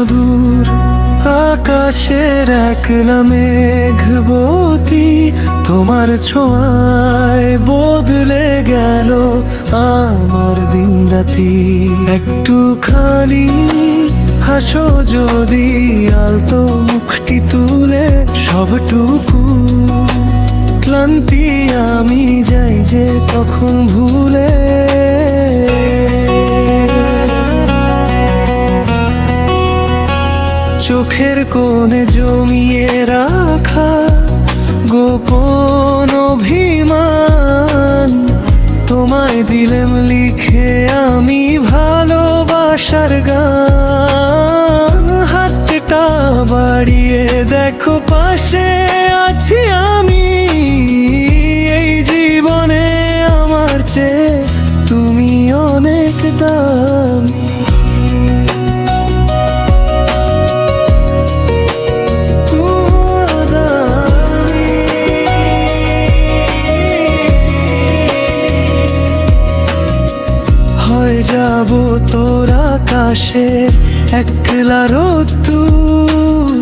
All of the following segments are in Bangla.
দূর আকাশের একলা মেঘবতী, তোমার ছোঁয়ায় বদলে গেল আমার দিন রাতি। একটুখানি হাসো যদি আলতো মুখটি তুলে, সবটুকু ক্লান্তি আমি যাই যে তখন ভুলে। চোখের কোণে জমিয়ে রাখা গোপন অভিমান, তোমায় দিলাম লিখে আমি ভালোবাসার গান। হাতটা বাড়িয়ে দেখো পাশে আছি আমি, এই জীবনে আমার চেয়ে তুমি অনেক দামি। যাব তোর আকাশে একলা রোদ্দুর,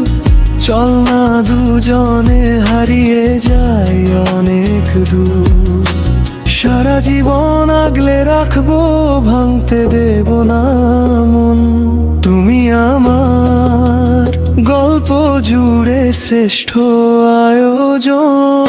চল না দুজনে হারিয়ে যাই অনেক দূর। সারা জীবন আগলে রাখবো, ভাঙতে দেব না মন। তুমি আমার গল্প জুড়ে শ্রেষ্ঠ আয়োজন।